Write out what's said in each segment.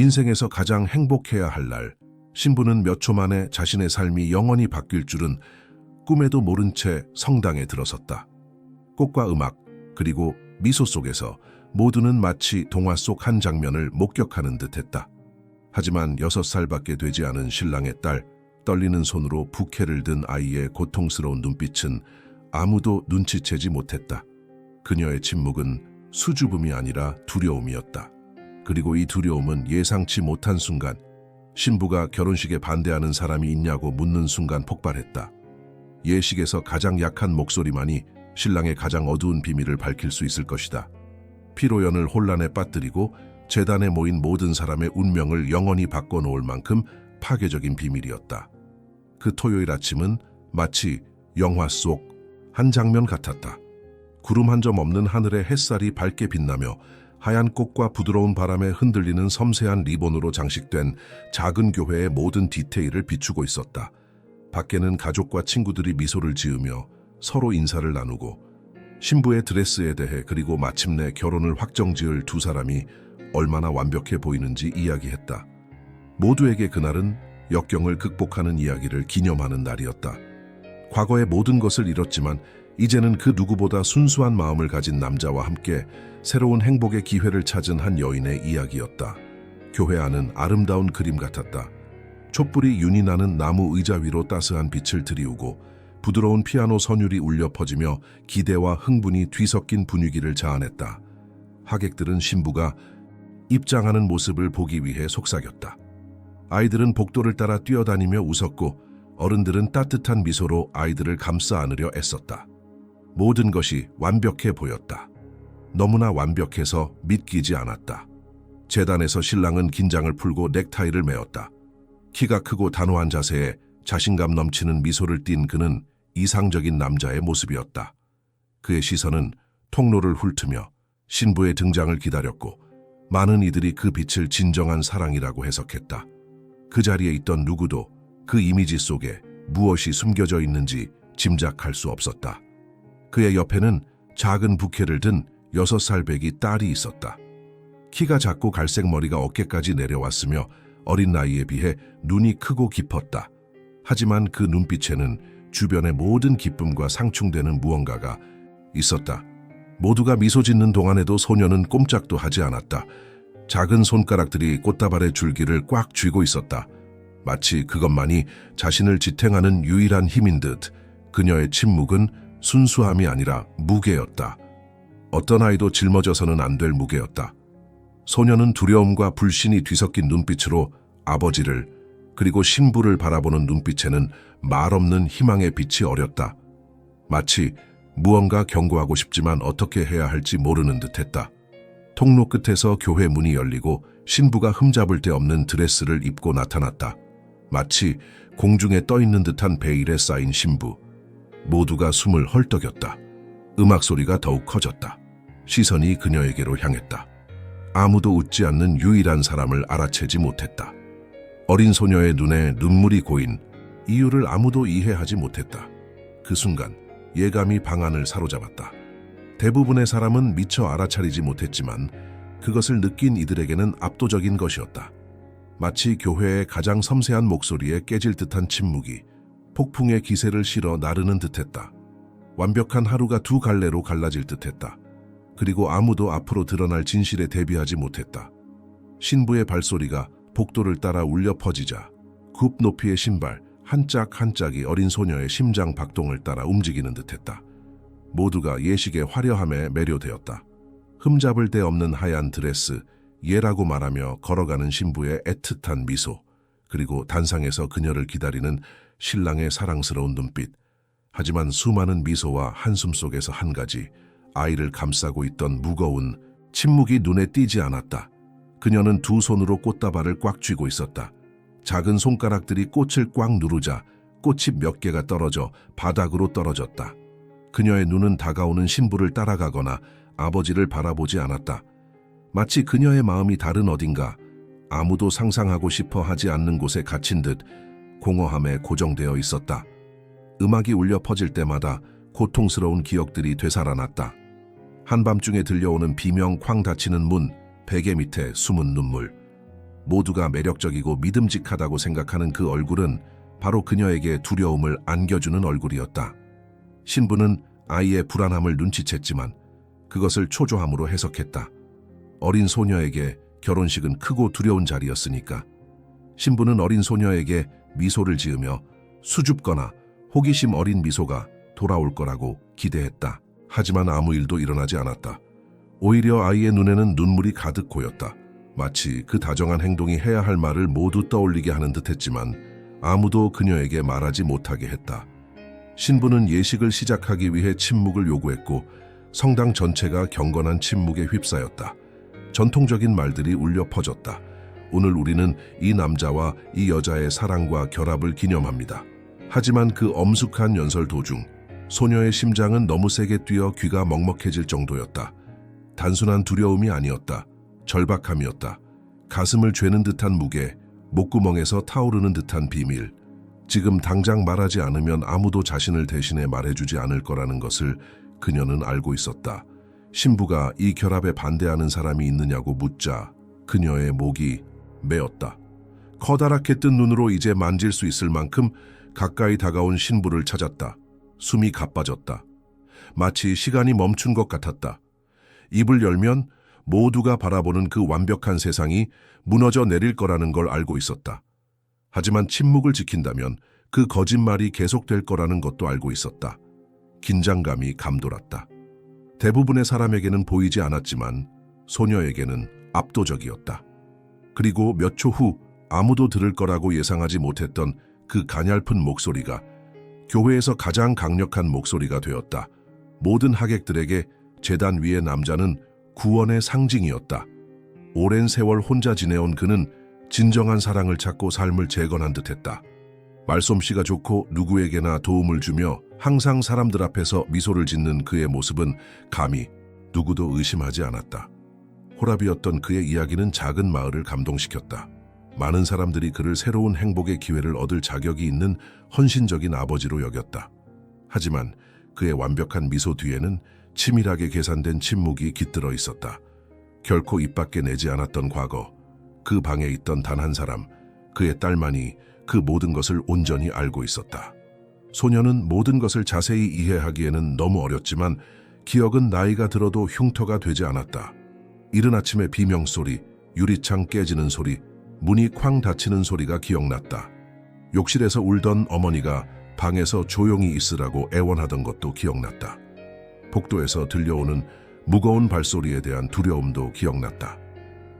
인생에서 가장 행복해야 할 날, 신부는 몇 초 만에 자신의 삶이 영원히 바뀔 줄은 꿈에도 모른 채 성당에 들어섰다. 꽃과 음악, 그리고 미소 속에서 모두는 마치 동화 속 한 장면을 목격하는 듯했다. 하지만 6살밖에 되지 않은 신랑의 딸, 떨리는 손으로 부케를 든 아이의 고통스러운 눈빛은 아무도 눈치채지 못했다. 그녀의 침묵은 수줍음이 아니라 두려움이었다. 그리고 이 두려움은 예상치 못한 순간, 신부가 결혼식에 반대하는 사람이 있냐고 묻는 순간 폭발했다. 예식에서 가장 약한 목소리만이 신랑의 가장 어두운 비밀을 밝힐 수 있을 것이다. 피로연을 혼란에 빠뜨리고 제단에 모인 모든 사람의 운명을 영원히 바꿔놓을 만큼 파괴적인 비밀이었다. 그 토요일 아침은 마치 영화 속 한 장면 같았다. 구름 한 점 없는 하늘에 햇살이 밝게 빛나며 하얀 꽃과 부드러운 바람에 흔들리는 섬세한 리본으로 장식된 작은 교회의 모든 디테일을 비추고 있었다. 밖에는 가족과 친구들이 미소를 지으며 서로 인사를 나누고 신부의 드레스에 대해 그리고 마침내 결혼을 확정지을 두 사람이 얼마나 완벽해 보이는지 이야기했다. 모두에게 그날은 역경을 극복하는 이야기를 기념하는 날이었다. 과거의 모든 것을 잃었지만 이제는 그 누구보다 순수한 마음을 가진 남자와 함께 새로운 행복의 기회를 찾은 한 여인의 이야기였다. 교회 안은 아름다운 그림 같았다. 촛불이 윤이 나는 나무 의자 위로 따스한 빛을 드리우고 부드러운 피아노 선율이 울려 퍼지며 기대와 흥분이 뒤섞인 분위기를 자아냈다. 하객들은 신부가 입장하는 모습을 보기 위해 속삭였다. 아이들은 복도를 따라 뛰어다니며 웃었고 어른들은 따뜻한 미소로 아이들을 감싸 안으려 애썼다. 모든 것이 완벽해 보였다. 너무나 완벽해서 믿기지 않았다. 제단에서 신랑은 긴장을 풀고 넥타이를 메었다. 키가 크고 단호한 자세에 자신감 넘치는 미소를 띤 그는 이상적인 남자의 모습이었다. 그의 시선은 통로를 훑으며 신부의 등장을 기다렸고 많은 이들이 그 빛을 진정한 사랑이라고 해석했다. 그 자리에 있던 누구도 그 이미지 속에 무엇이 숨겨져 있는지 짐작할 수 없었다. 그의 옆에는 작은 부케를 든 6살 배기 딸이 있었다. 키가 작고 갈색 머리가 어깨까지 내려왔으며 어린 나이에 비해 눈이 크고 깊었다. 하지만 그 눈빛에는 주변의 모든 기쁨과 상충되는 무언가가 있었다. 모두가 미소 짓는 동안에도 소녀는 꼼짝도 하지 않았다. 작은 손가락들이 꽃다발의 줄기를 꽉 쥐고 있었다. 마치 그것만이 자신을 지탱하는 유일한 힘인 듯 그녀의 침묵은 순수함이 아니라 무게였다. 어떤 아이도 짊어져서는 안 될 무게였다. 소녀는 두려움과 불신이 뒤섞인 눈빛으로 아버지를 그리고 신부를 바라보는 눈빛에는 말없는 희망의 빛이 어렸다. 마치 무언가 경고하고 싶지만 어떻게 해야 할지 모르는 듯했다. 통로 끝에서 교회 문이 열리고 신부가 흠잡을 데 없는 드레스를 입고 나타났다. 마치 공중에 떠있는 듯한 베일에 쌓인 신부. 모두가 숨을 헐떡였다. 음악 소리가 더욱 커졌다. 시선이 그녀에게로 향했다. 아무도 웃지 않는 유일한 사람을 알아채지 못했다. 어린 소녀의 눈에 눈물이 고인 이유를 아무도 이해하지 못했다. 그 순간 예감이 방안을 사로잡았다. 대부분의 사람은 미처 알아차리지 못했지만 그것을 느낀 이들에게는 압도적인 것이었다. 마치 교회의 가장 섬세한 목소리에 깨질 듯한 침묵이 폭풍의 기세를 실어 나르는 듯했다. 완벽한 하루가 두 갈래로 갈라질 듯했다. 그리고 아무도 앞으로 드러날 진실에 대비하지 못했다. 신부의 발소리가 복도를 따라 울려 퍼지자 굽 높이의 신발 한 짝 한 짝이 어린 소녀의 심장 박동을 따라 움직이는 듯했다. 모두가 예식의 화려함에 매료되었다. 흠잡을 데 없는 하얀 드레스, 예라고 말하며 걸어가는 신부의 애틋한 미소, 그리고 단상에서 그녀를 기다리는 신랑의 사랑스러운 눈빛. 하지만 수많은 미소와 한숨 속에서 한 가지, 아이를 감싸고 있던 무거운 침묵이 눈에 띄지 않았다. 그녀는 두 손으로 꽃다발을 꽉 쥐고 있었다. 작은 손가락들이 꽃을 꽉 누르자 꽃이 몇 개가 떨어져 바닥으로 떨어졌다. 그녀의 눈은 다가오는 신부를 따라가거나 아버지를 바라보지 않았다. 마치 그녀의 마음이 다른 어딘가, 아무도 상상하고 싶어 하지 않는 곳에 갇힌 듯 공허함에 고정되어 있었다. 음악이 울려 퍼질 때마다 고통스러운 기억들이 되살아났다. 한밤중에 들려오는 비명 쾅 닫히는 문, 베개 밑에 숨은 눈물. 모두가 매력적이고 믿음직하다고 생각하는 그 얼굴은 바로 그녀에게 두려움을 안겨주는 얼굴이었다. 신부는 아이의 불안함을 눈치챘지만 그것을 초조함으로 해석했다. 어린 소녀에게 결혼식은 크고 두려운 자리였으니까. 신부는 어린 소녀에게 미소를 지으며 수줍거나 호기심 어린 미소가 돌아올 거라고 기대했다. 하지만 아무 일도 일어나지 않았다. 오히려 아이의 눈에는 눈물이 가득 고였다. 마치 그 다정한 행동이 해야 할 말을 모두 떠올리게 하는 듯했지만 아무도 그녀에게 말하지 못하게 했다. 신부는 예식을 시작하기 위해 침묵을 요구했고 성당 전체가 경건한 침묵에 휩싸였다. 전통적인 말들이 울려 퍼졌다. 오늘 우리는 이 남자와 이 여자의 사랑과 결합을 기념합니다. 하지만 그 엄숙한 연설 도중 소녀의 심장은 너무 세게 뛰어 귀가 먹먹해질 정도였다. 단순한 두려움이 아니었다. 절박함이었다. 가슴을 죄는 듯한 무게, 목구멍에서 타오르는 듯한 비밀. 지금 당장 말하지 않으면 아무도 자신을 대신해 말해주지 않을 거라는 것을 그녀는 알고 있었다. 신부가 이 결합에 반대하는 사람이 있느냐고 묻자 그녀의 목이 메었다. 커다랗게 뜬 눈으로 이제 만질 수 있을 만큼 가까이 다가온 신부를 찾았다. 숨이 가빠졌다. 마치 시간이 멈춘 것 같았다. 입을 열면 모두가 바라보는 그 완벽한 세상이 무너져 내릴 거라는 걸 알고 있었다. 하지만 침묵을 지킨다면 그 거짓말이 계속될 거라는 것도 알고 있었다. 긴장감이 감돌았다. 대부분의 사람에게는 보이지 않았지만 소녀에게는 압도적이었다. 그리고 몇 초 후 아무도 들을 거라고 예상하지 못했던 그 가냘픈 목소리가 교회에서 가장 강력한 목소리가 되었다. 모든 하객들에게 제단 위의 남자는 구원의 상징이었다. 오랜 세월 혼자 지내온 그는 진정한 사랑을 찾고 삶을 재건한 듯했다. 말솜씨가 좋고 누구에게나 도움을 주며 항상 사람들 앞에서 미소를 짓는 그의 모습은 감히 누구도 의심하지 않았다. 호랍이었던 그의 이야기는 작은 마을을 감동시켰다. 많은 사람들이 그를 새로운 행복의 기회를 얻을 자격이 있는 헌신적인 아버지로 여겼다. 하지만 그의 완벽한 미소 뒤에는 치밀하게 계산된 침묵이 깃들어 있었다. 결코 입 밖에 내지 않았던 과거, 그 방에 있던 단 한 사람, 그의 딸만이 그 모든 것을 온전히 알고 있었다. 소녀는 모든 것을 자세히 이해하기에는 너무 어렸지만 기억은 나이가 들어도 흉터가 되지 않았다. 이른 아침의 비명소리, 유리창 깨지는 소리, 문이 쾅 닫히는 소리가 기억났다. 욕실에서 울던 어머니가 방에서 조용히 있으라고 애원하던 것도 기억났다. 복도에서 들려오는 무거운 발소리에 대한 두려움도 기억났다.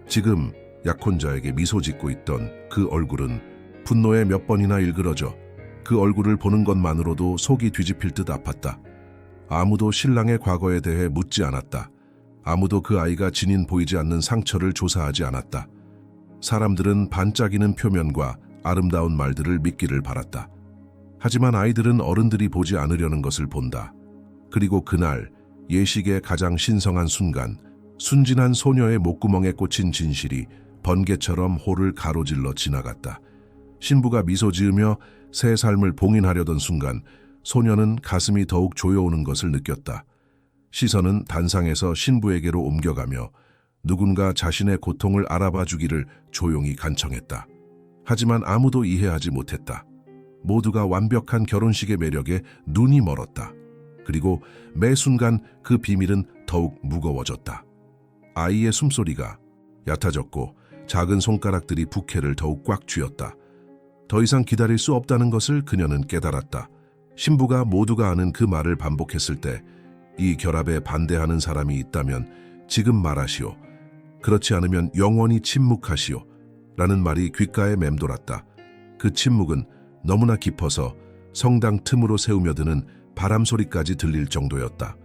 지금 약혼자에게 미소 짓고 있던 그 얼굴은 분노에 몇 번이나 일그러져 그 얼굴을 보는 것만으로도 속이 뒤집힐 듯 아팠다. 아무도 신랑의 과거에 대해 묻지 않았다. 아무도 그 아이가 지닌 보이지 않는 상처를 조사하지 않았다. 사람들은 반짝이는 표면과 아름다운 말들을 믿기를 바랐다. 하지만 아이들은 어른들이 보지 않으려는 것을 본다. 그리고 그날 예식의 가장 신성한 순간, 순진한 소녀의 목구멍에 꽂힌 진실이 번개처럼 홀을 가로질러 지나갔다. 신부가 미소 지으며 새 삶을 봉인하려던 순간 소녀는 가슴이 더욱 조여오는 것을 느꼈다. 시선은 단상에서 신부에게로 옮겨가며 누군가 자신의 고통을 알아봐 주기를 조용히 간청했다. 하지만 아무도 이해하지 못했다. 모두가 완벽한 결혼식의 매력에 눈이 멀었다. 그리고 매 순간 그 비밀은 더욱 무거워졌다. 아이의 숨소리가 얕아졌고 작은 손가락들이 부케를 더욱 꽉 쥐었다. 더 이상 기다릴 수 없다는 것을 그녀는 깨달았다. 신부가 모두가 아는 그 말을 반복했을 때 이 결합에 반대하는 사람이 있다면 지금 말하시오. 그렇지 않으면 영원히 침묵하시오. 라는 말이 귓가에 맴돌았다. 그 침묵은 너무나 깊어서 성당 틈으로 새우며드는 바람 소리까지 들릴 정도였다.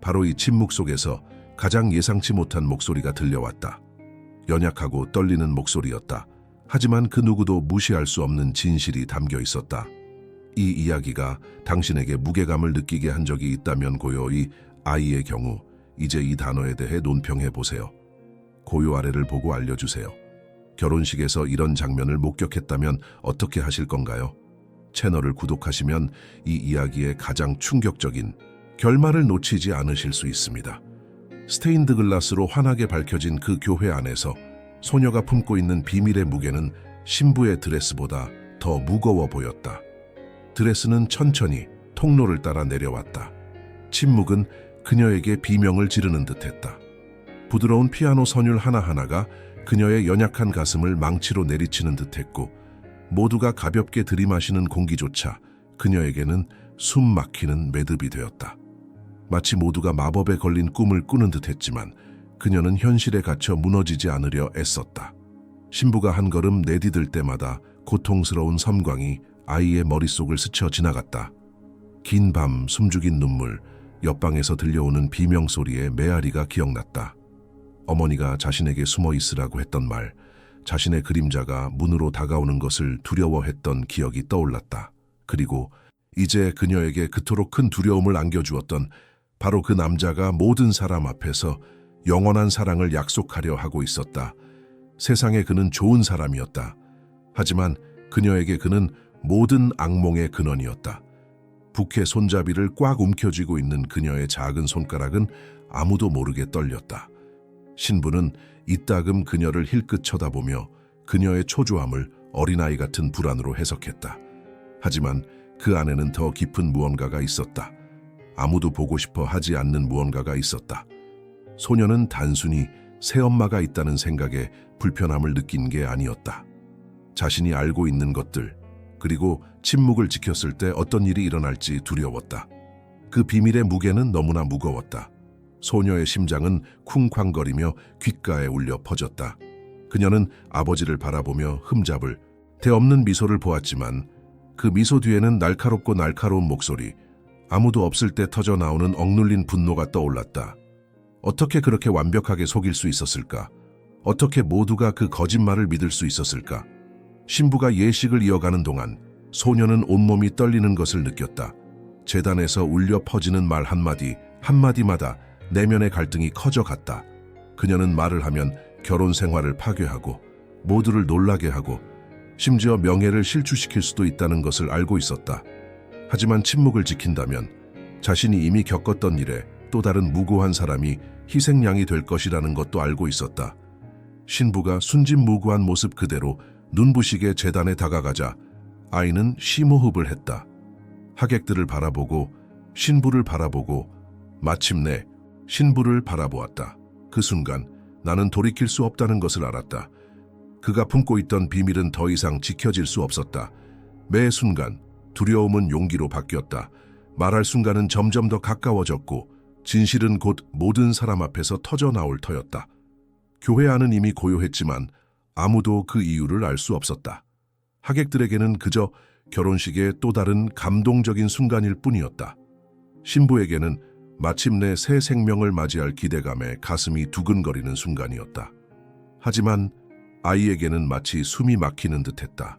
바로 이 침묵 속에서 가장 예상치 못한 목소리가 들려왔다. 연약하고 떨리는 목소리였다. 하지만 그 누구도 무시할 수 없는 진실이 담겨 있었다. 이 이야기가 당신에게 무게감을 느끼게 한 적이 있다면 고요히 아이의 경우 이제 이 단어에 대해 논평해 보세요. 고요 아래를 보고 알려주세요. 결혼식에서 이런 장면을 목격했다면 어떻게 하실 건가요? 채널을 구독하시면 이 이야기의 가장 충격적인 결말을 놓치지 않으실 수 있습니다. 스테인드 글라스로 환하게 밝혀진 그 교회 안에서 소녀가 품고 있는 비밀의 무게는 신부의 드레스보다 더 무거워 보였다. 드레스는 천천히 통로를 따라 내려왔다. 침묵은 그녀에게 비명을 지르는 듯했다. 부드러운 피아노 선율 하나하나가 그녀의 연약한 가슴을 망치로 내리치는 듯했고, 모두가 가볍게 들이마시는 공기조차 그녀에게는 숨 막히는 매듭이 되었다. 마치 모두가 마법에 걸린 꿈을 꾸는 듯했지만 그녀는 현실에 갇혀 무너지지 않으려 애썼다. 신부가 한 걸음 내디딜 때마다 고통스러운 섬광이 아이의 머릿속을 스쳐 지나갔다. 긴 밤 숨죽인 눈물, 옆방에서 들려오는 비명소리의 메아리가 기억났다. 어머니가 자신에게 숨어 있으라고 했던 말, 자신의 그림자가 문으로 다가오는 것을 두려워했던 기억이 떠올랐다. 그리고 이제 그녀에게 그토록 큰 두려움을 안겨주었던 바로 그 남자가 모든 사람 앞에서 영원한 사랑을 약속하려 하고 있었다. 세상에 그는 좋은 사람이었다. 하지만 그녀에게 그는 모든 악몽의 근원이었다. 부케 손잡이를 꽉 움켜쥐고 있는 그녀의 작은 손가락은 아무도 모르게 떨렸다. 신부는 이따금 그녀를 힐끗 쳐다보며 그녀의 초조함을 어린아이 같은 불안으로 해석했다. 하지만 그 안에는 더 깊은 무언가가 있었다. 아무도 보고 싶어 하지 않는 무언가가 있었다. 소녀는 단순히 새엄마가 있다는 생각에 불편함을 느낀 게 아니었다. 자신이 알고 있는 것들, 그리고 침묵을 지켰을 때 어떤 일이 일어날지 두려웠다. 그 비밀의 무게는 너무나 무거웠다. 소녀의 심장은 쿵쾅거리며 귓가에 울려 퍼졌다. 그녀는 아버지를 바라보며 흠잡을 대없는 미소를 보았지만 그 미소 뒤에는 날카롭고 날카로운 목소리, 아무도 없을 때 터져 나오는 억눌린 분노가 떠올랐다. 어떻게 그렇게 완벽하게 속일 수 있었을까? 어떻게 모두가 그 거짓말을 믿을 수 있었을까? 신부가 예식을 이어가는 동안 소녀는 온몸이 떨리는 것을 느꼈다. 제단에서 울려 퍼지는 말 한마디, 한마디마다 내면의 갈등이 커져갔다. 그녀는 말을 하면 결혼 생활을 파괴하고 모두를 놀라게 하고 심지어 명예를 실추시킬 수도 있다는 것을 알고 있었다. 하지만 침묵을 지킨다면 자신이 이미 겪었던 일에 또 다른 무고한 사람이 희생양이 될 것이라는 것도 알고 있었다. 신부가 순진무구한 모습 그대로 눈부시게 제단에 다가가자 아이는 심호흡을 했다. 하객들을 바라보고 신부를 바라보고 마침내 신부를 바라보았다. 그 순간 나는 돌이킬 수 없다는 것을 알았다. 그가 품고 있던 비밀은 더 이상 지켜질 수 없었다. 매 순간 두려움은 용기로 바뀌었다. 말할 순간은 점점 더 가까워졌고 진실은 곧 모든 사람 앞에서 터져 나올 터였다. 교회 안은 이미 고요했지만 아무도 그 이유를 알 수 없었다. 하객들에게는 그저 결혼식의 또 다른 감동적인 순간일 뿐이었다. 신부에게는 마침내 새 생명을 맞이할 기대감에 가슴이 두근거리는 순간이었다. 하지만 아이에게는 마치 숨이 막히는 듯했다.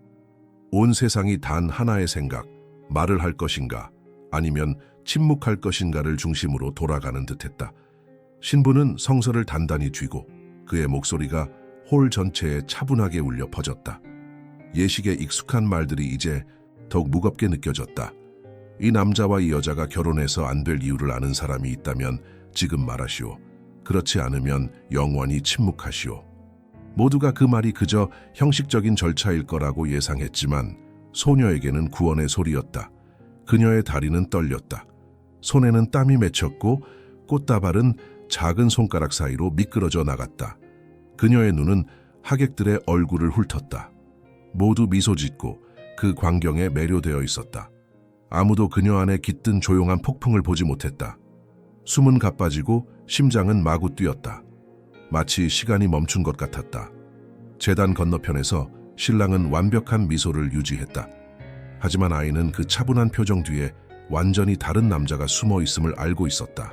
온 세상이 단 하나의 생각, 말을 할 것인가 아니면 침묵할 것인가를 중심으로 돌아가는 듯했다. 신부는 성서를 단단히 쥐고 그의 목소리가 홀 전체에 차분하게 울려 퍼졌다. 예식에 익숙한 말들이 이제 더욱 무겁게 느껴졌다. 이 남자와 이 여자가 결혼해서 안 될 이유를 아는 사람이 있다면 지금 말하시오. 그렇지 않으면 영원히 침묵하시오. 모두가 그 말이 그저 형식적인 절차일 거라고 예상했지만 소녀에게는 구원의 소리였다. 그녀의 다리는 떨렸다. 손에는 땀이 맺혔고 꽃다발은 작은 손가락 사이로 미끄러져 나갔다. 그녀의 눈은 하객들의 얼굴을 훑었다. 모두 미소 짓고 그 광경에 매료되어 있었다. 아무도 그녀 안에 깃든 조용한 폭풍을 보지 못했다. 숨은 가빠지고 심장은 마구 뛰었다. 마치 시간이 멈춘 것 같았다. 제단 건너편에서 신랑은 완벽한 미소를 유지했다. 하지만 아이는 그 차분한 표정 뒤에 완전히 다른 남자가 숨어 있음을 알고 있었다.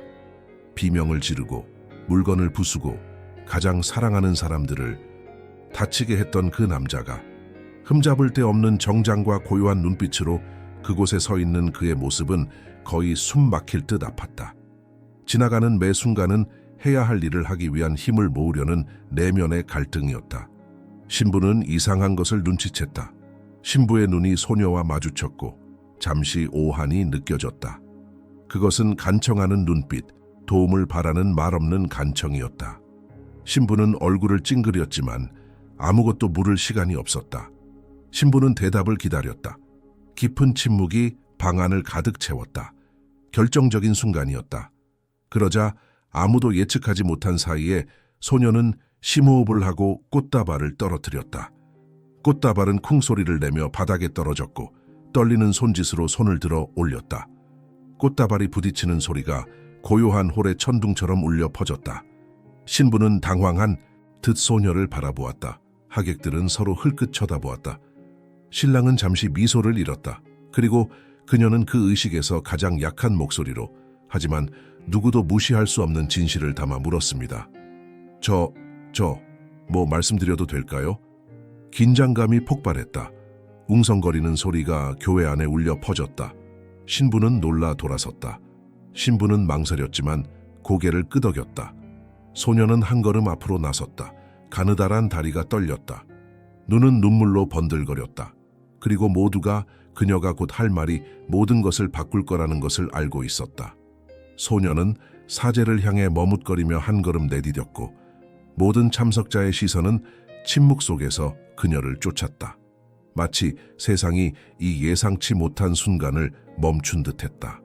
비명을 지르고 물건을 부수고 가장 사랑하는 사람들을 다치게 했던 그 남자가 흠잡을 데 없는 정장과 고요한 눈빛으로 그곳에 서 있는 그의 모습은 거의 숨 막힐 듯 아팠다. 지나가는 매 순간은 해야 할 일을 하기 위한 힘을 모으려는 내면의 갈등이었다. 신부는 이상한 것을 눈치챘다. 신부의 눈이 소녀와 마주쳤고 잠시 오한이 느껴졌다. 그것은 간청하는 눈빛, 도움을 바라는 말 없는 간청이었다. 신부는 얼굴을 찡그렸지만 아무것도 물을 시간이 없었다. 신부는 대답을 기다렸다. 깊은 침묵이 방 안을 가득 채웠다. 결정적인 순간이었다. 그러자 아무도 예측하지 못한 사이에 소녀는 심호흡을 하고 꽃다발을 떨어뜨렸다. 꽃다발은 쿵소리를 내며 바닥에 떨어졌고 떨리는 손짓으로 손을 들어 올렸다. 꽃다발이 부딪히는 소리가 고요한 홀의 천둥처럼 울려 퍼졌다. 신부는 당황한 듯 소녀를 바라보았다. 하객들은 서로 흘끗 쳐다보았다. 신랑은 잠시 미소를 잃었다. 그리고 그녀는 그 의식에서 가장 약한 목소리로, 하지만 누구도 무시할 수 없는 진실을 담아 물었습니다. 뭐 말씀드려도 될까요? 긴장감이 폭발했다. 웅성거리는 소리가 교회 안에 울려 퍼졌다. 신부는 놀라 돌아섰다. 신부는 망설였지만 고개를 끄덕였다. 소녀는 한 걸음 앞으로 나섰다. 가느다란 다리가 떨렸다. 눈은 눈물로 번들거렸다. 그리고 모두가 그녀가 곧 할 말이 모든 것을 바꿀 거라는 것을 알고 있었다. 소녀는 사제를 향해 머뭇거리며 한 걸음 내디뎠고 모든 참석자의 시선은 침묵 속에서 그녀를 쫓았다. 마치 세상이 이 예상치 못한 순간을 멈춘 듯했다.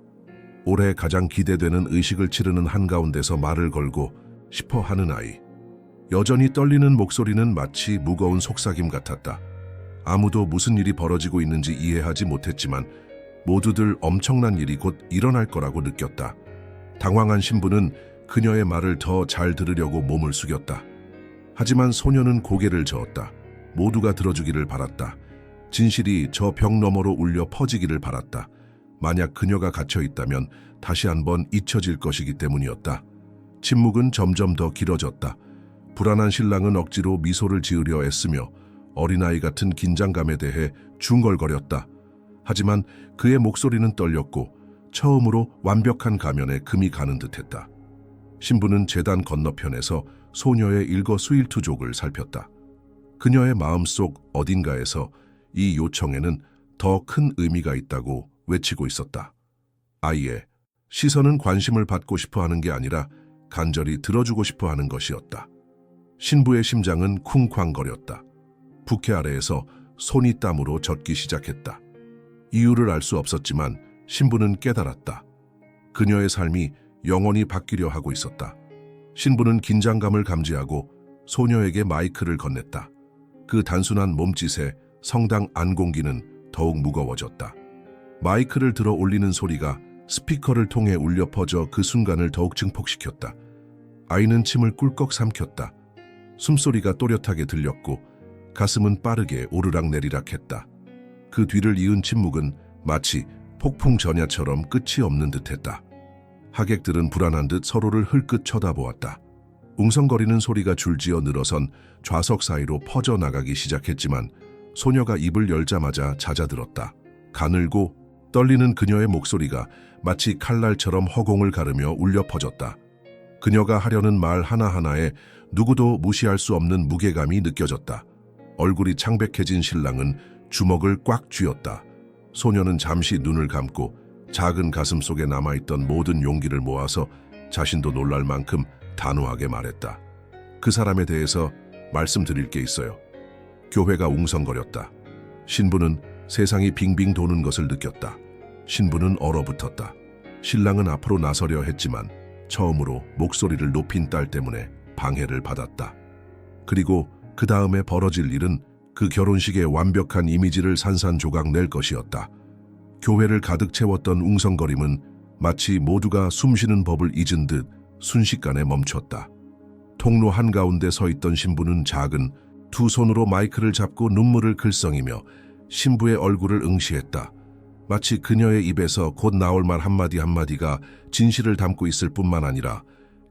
올해 가장 기대되는 의식을 치르는 한가운데서 말을 걸고 싶어 하는 아이. 여전히 떨리는 목소리는 마치 무거운 속삭임 같았다. 아무도 무슨 일이 벌어지고 있는지 이해하지 못했지만 모두들 엄청난 일이 곧 일어날 거라고 느꼈다. 당황한 신부는 그녀의 말을 더 잘 들으려고 몸을 숙였다. 하지만 소녀는 고개를 저었다. 모두가 들어주기를 바랐다. 진실이 저 벽 너머로 울려 퍼지기를 바랐다. 만약 그녀가 갇혀 있다면 다시 한번 잊혀질 것이기 때문이었다. 침묵은 점점 더 길어졌다. 불안한 신랑은 억지로 미소를 지으려 애쓰며 어린아이 같은 긴장감에 대해 중얼거렸다. 하지만 그의 목소리는 떨렸고 처음으로 완벽한 가면에 금이 가는 듯했다. 신부는 제단 건너편에서 소녀의 일거수일투족을 살폈다. 그녀의 마음속 어딘가에서 이 요청에는 더 큰 의미가 있다고 외치고 있었다. 아이의 시선은 관심을 받고 싶어 하는 게 아니라 간절히 들어주고 싶어 하는 것이었다. 신부의 심장은 쿵쾅거렸다. 부케 아래에서 손이 땀으로 젖기 시작했다. 이유를 알 수 없었지만 신부는 깨달았다. 그녀의 삶이 영원히 바뀌려 하고 있었다. 신부는 긴장감을 감지하고 소녀에게 마이크를 건넸다. 그 단순한 몸짓에 성당 안공기는 더욱 무거워졌다. 마이크를 들어 올리는 소리가 스피커를 통해 울려 퍼져 그 순간을 더욱 증폭시켰다. 아이는 침을 꿀꺽 삼켰다. 숨소리가 또렷하게 들렸고 가슴은 빠르게 오르락내리락 했다. 그 뒤를 이은 침묵은 마치 폭풍 전야처럼 끝이 없는 듯했다. 하객들은 불안한 듯 서로를 흘끗 쳐다보았다. 웅성거리는 소리가 줄지어 늘어선 좌석 사이로 퍼져나가기 시작했지만 소녀가 입을 열자마자 잦아들었다. 가늘고 떨리는 그녀의 목소리가 마치 칼날처럼 허공을 가르며 울려 퍼졌다. 그녀가 하려는 말 하나하나에 누구도 무시할 수 없는 무게감이 느껴졌다. 얼굴이 창백해진 신랑은 주먹을 꽉 쥐었다. 소녀는 잠시 눈을 감고 작은 가슴 속에 남아있던 모든 용기를 모아서 자신도 놀랄 만큼 단호하게 말했다. 그 사람에 대해서 말씀드릴 게 있어요. 교회가 웅성거렸다. 신부는 세상이 빙빙 도는 것을 느꼈다. 신부는 얼어붙었다. 신랑은 앞으로 나서려 했지만 처음으로 목소리를 높인 딸 때문에 방해를 받았다. 그리고 그 다음에 벌어질 일은 그 결혼식의 완벽한 이미지를 산산조각 낼 것이었다. 교회를 가득 채웠던 웅성거림은 마치 모두가 숨쉬는 법을 잊은 듯 순식간에 멈췄다. 통로 한가운데 서 있던 신부는 작은 두 손으로 마이크를 잡고 눈물을 글썽이며 신부의 얼굴을 응시했다. 마치 그녀의 입에서 곧 나올 말 한마디 한마디가 진실을 담고 있을 뿐만 아니라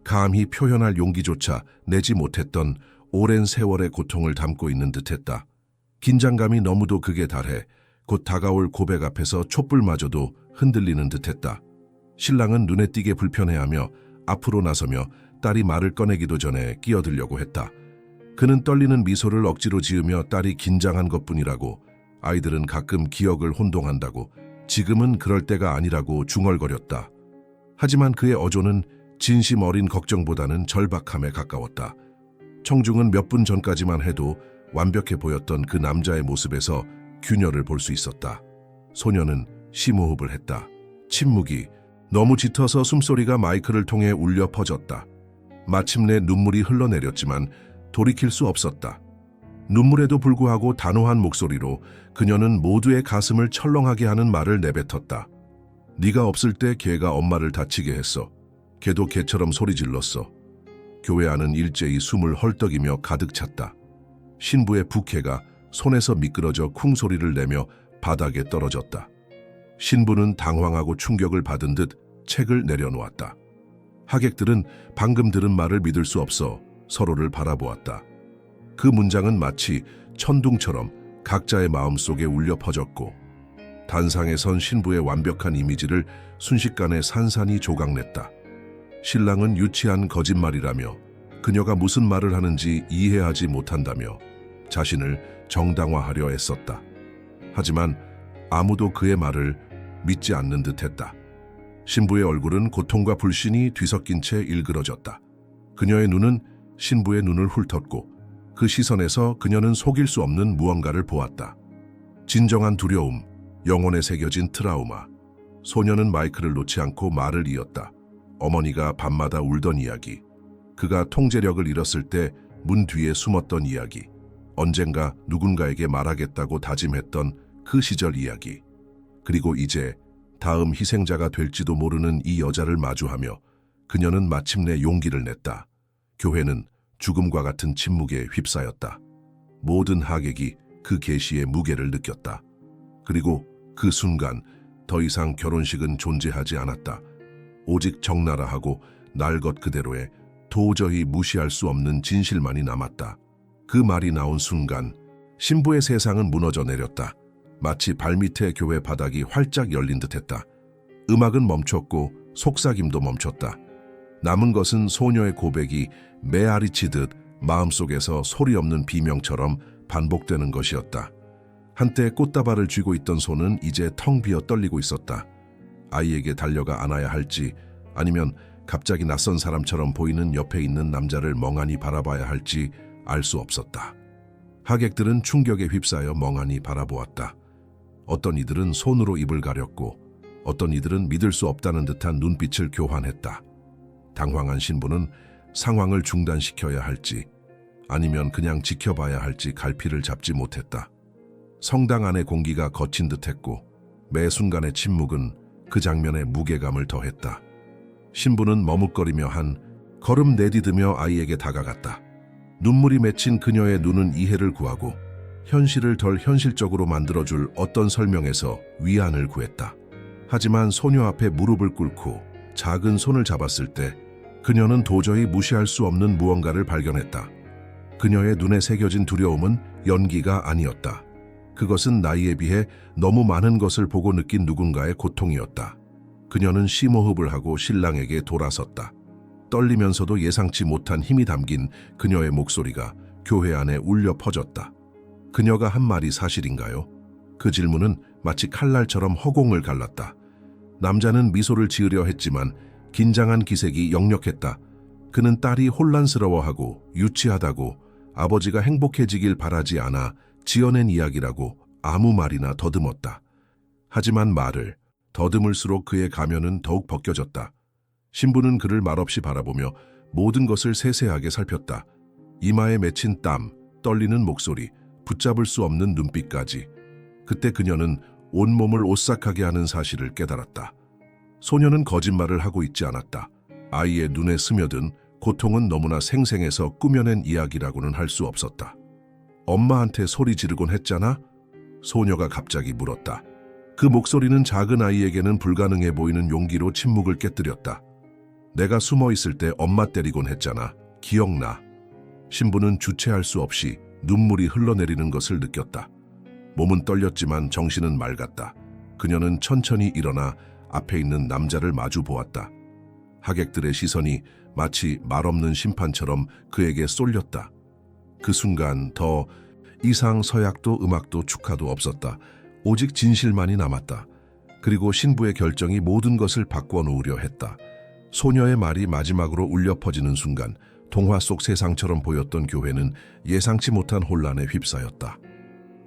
감히 표현할 용기조차 내지 못했던 오랜 세월의 고통을 담고 있는 듯했다. 긴장감이 너무도 극에 달해 곧 다가올 고백 앞에서 촛불마저도 흔들리는 듯했다. 신랑은 눈에 띄게 불편해하며 앞으로 나서며 딸이 말을 꺼내기도 전에 끼어들려고 했다. 그는 떨리는 미소를 억지로 지으며 딸이 긴장한 것뿐이라고, 아이들은 가끔 기억을 혼동한다고, 지금은 그럴 때가 아니라고 중얼거렸다. 하지만 그의 어조는 진심 어린 걱정보다는 절박함에 가까웠다. 청중은 몇 분 전까지만 해도 완벽해 보였던 그 남자의 모습에서 균열을 볼 수 있었다. 소녀는 심호흡을 했다. 침묵이 너무 짙어서 숨소리가 마이크를 통해 울려 퍼졌다. 마침내 눈물이 흘러내렸지만 돌이킬 수 없었다. 눈물에도 불구하고 단호한 목소리로 그녀는 모두의 가슴을 철렁하게 하는 말을 내뱉었다. 네가 없을 때 걔가 엄마를 다치게 했어. 걔도 걔처럼 소리 질렀어. 교회 안은 일제히 숨을 헐떡이며 가득 찼다. 신부의 부케가 손에서 미끄러져 쿵 소리를 내며 바닥에 떨어졌다. 신부는 당황하고 충격을 받은 듯 책을 내려놓았다. 하객들은 방금 들은 말을 믿을 수 없어 서로를 바라보았다. 그 문장은 마치 천둥처럼 각자의 마음속에 울려 퍼졌고 단상에 선 신부의 완벽한 이미지를 순식간에 산산이 조각냈다. 신랑은 유치한 거짓말이라며 그녀가 무슨 말을 하는지 이해하지 못한다며 자신을 정당화하려 애썼다. 하지만 아무도 그의 말을 믿지 않는 듯했다. 신부의 얼굴은 고통과 불신이 뒤섞인 채 일그러졌다. 그녀의 눈은 신부의 눈을 훑었고 그 시선에서 그녀는 속일 수 없는 무언가를 보았다. 진정한 두려움, 영혼에 새겨진 트라우마. 소녀는 마이크를 놓지 않고 말을 이었다. 어머니가 밤마다 울던 이야기. 그가 통제력을 잃었을 때 문 뒤에 숨었던 이야기. 언젠가 누군가에게 말하겠다고 다짐했던 그 시절 이야기. 그리고 이제 다음 희생자가 될지도 모르는 이 여자를 마주하며 그녀는 마침내 용기를 냈다. 교회는 죽음과 같은 침묵에 휩싸였다. 모든 하객이 그 계시의 무게를 느꼈다. 그리고 그 순간 더 이상 결혼식은 존재하지 않았다. 오직 적나라하고 날 것 그대로의 도저히 무시할 수 없는 진실만이 남았다. 그 말이 나온 순간 신부의 세상은 무너져 내렸다. 마치 발밑에 교회 바닥이 활짝 열린 듯했다. 음악은 멈췄고 속삭임도 멈췄다. 남은 것은 소녀의 고백이 메아리치듯 마음속에서 소리 없는 비명처럼 반복되는 것이었다. 한때 꽃다발을 쥐고 있던 손은 이제 텅 비어 떨리고 있었다. 아이에게 달려가 안아야 할지 아니면 갑자기 낯선 사람처럼 보이는 옆에 있는 남자를 멍하니 바라봐야 할지 알 수 없었다. 하객들은 충격에 휩싸여 멍하니 바라보았다. 어떤 이들은 손으로 입을 가렸고 어떤 이들은 믿을 수 없다는 듯한 눈빛을 교환했다. 당황한 신부는 상황을 중단시켜야 할지 아니면 그냥 지켜봐야 할지 갈피를 잡지 못했다. 성당 안의 공기가 거친 듯했고 매 순간의 침묵은 그 장면에 무게감을 더했다. 신부는 머뭇거리며 한 걸음 내디디며 아이에게 다가갔다. 눈물이 맺힌 그녀의 눈은 이해를 구하고 현실을 덜 현실적으로 만들어줄 어떤 설명에서 위안을 구했다. 하지만 소녀 앞에 무릎을 꿇고 작은 손을 잡았을 때 그녀는 도저히 무시할 수 없는 무언가를 발견했다. 그녀의 눈에 새겨진 두려움은 연기가 아니었다. 그것은 나이에 비해 너무 많은 것을 보고 느낀 누군가의 고통이었다. 그녀는 심호흡을 하고 신랑에게 돌아섰다. 떨리면서도 예상치 못한 힘이 담긴 그녀의 목소리가 교회 안에 울려 퍼졌다. 그녀가 한 말이 사실인가요? 그 질문은 마치 칼날처럼 허공을 갈랐다. 남자는 미소를 지으려 했지만 긴장한 기색이 역력했다. 그는 딸이 혼란스러워하고 유치하다고 아버지가 행복해지길 바라지 않아 지어낸 이야기라고 아무 말이나 더듬었다. 하지만 말을 더듬을수록 그의 가면은 더욱 벗겨졌다. 신부는 그를 말없이 바라보며 모든 것을 세세하게 살폈다. 이마에 맺힌 땀, 떨리는 목소리, 붙잡을 수 없는 눈빛까지. 그때 그녀는 온몸을 오싹하게 하는 사실을 깨달았다. 소녀는 거짓말을 하고 있지 않았다. 아이의 눈에 스며든 고통은 너무나 생생해서 꾸며낸 이야기라고는 할 수 없었다. 엄마한테 소리 지르곤 했잖아? 소녀가 갑자기 물었다. 그 목소리는 작은 아이에게는 불가능해 보이는 용기로 침묵을 깨뜨렸다. 내가 숨어 있을 때 엄마 때리곤 했잖아. 기억나. 신부는 주체할 수 없이 눈물이 흘러내리는 것을 느꼈다. 몸은 떨렸지만 정신은 맑았다. 그녀는 천천히 일어나 앞에 있는 남자를 마주 보았다. 하객들의 시선이 마치 말없는 심판처럼 그에게 쏠렸다. 그 순간 더 이상 서약도 음악도 축하도 없었다. 오직 진실만이 남았다. 그리고 신부의 결정이 모든 것을 바꿔놓으려 했다. 소녀의 말이 마지막으로 울려 퍼지는 순간 동화 속 세상처럼 보였던 교회는 예상치 못한 혼란에 휩싸였다.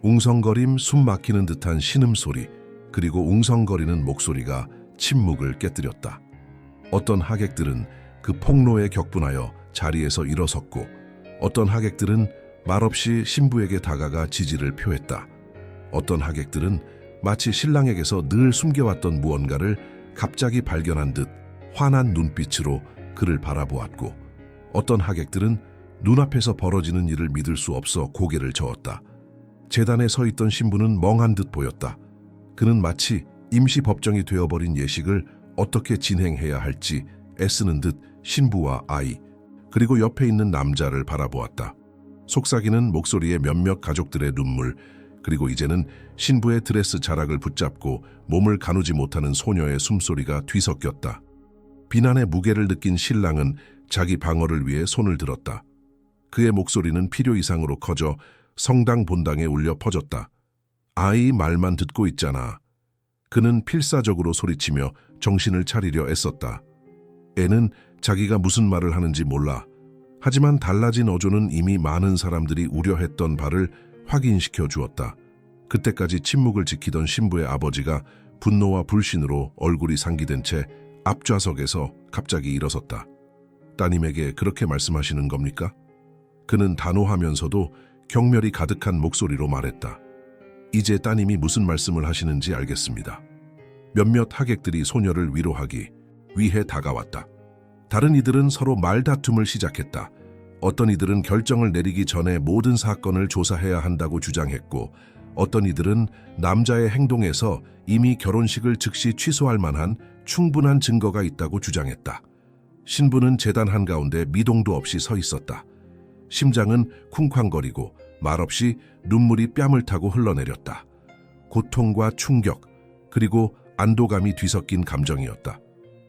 웅성거림, 숨 막히는 듯한 신음소리, 그리고 웅성거리는 목소리가 침묵을 깨뜨렸다. 어떤 하객들은 그 폭로에 격분하여 자리에서 일어섰고, 어떤 하객들은 말없이 신부에게 다가가 지지를 표했다. 어떤 하객들은 마치 신랑에게서 늘 숨겨왔던 무언가를 갑자기 발견한 듯 환한 눈빛으로 그를 바라보았고, 어떤 하객들은 눈앞에서 벌어지는 일을 믿을 수 없어 고개를 저었다. 제단에 서 있던 신부는 멍한 듯 보였다. 그는 마치 임시 법정이 되어버린 예식을 어떻게 진행해야 할지 애쓰는 듯 신부와 아이, 그리고 옆에 있는 남자를 바라보았다. 속삭이는 목소리에 몇몇 가족들의 눈물, 그리고 이제는 신부의 드레스 자락을 붙잡고 몸을 가누지 못하는 소녀의 숨소리가 뒤섞였다. 비난의 무게를 느낀 신랑은 자기 방어를 위해 손을 들었다. 그의 목소리는 필요 이상으로 커져 성당 본당에 울려 퍼졌다. 아이 말만 듣고 있잖아. 그는 필사적으로 소리치며 정신을 차리려 애썼다. 애는 자기가 무슨 말을 하는지 몰라. 하지만 달라진 어조는 이미 많은 사람들이 우려했던 바를 확인시켜 주었다. 그때까지 침묵을 지키던 신부의 아버지가 분노와 불신으로 얼굴이 상기된 채 앞좌석에서 갑자기 일어섰다. 따님에게 그렇게 말씀하시는 겁니까? 그는 단호하면서도 경멸이 가득한 목소리로 말했다. 이제 따님이 무슨 말씀을 하시는지 알겠습니다. 몇몇 하객들이 소녀를 위로하기 위해 다가왔다. 다른 이들은 서로 말다툼을 시작했다. 어떤 이들은 결정을 내리기 전에 모든 사건을 조사해야 한다고 주장했고, 어떤 이들은 남자의 행동에서 이미 결혼식을 즉시 취소할 만한 충분한 증거가 있다고 주장했다. 신부는 제단 한가운데 미동도 없이 서 있었다. 심장은 쿵쾅거리고 말없이 눈물이 뺨을 타고 흘러내렸다. 고통과 충격, 그리고 안도감이 뒤섞인 감정이었다.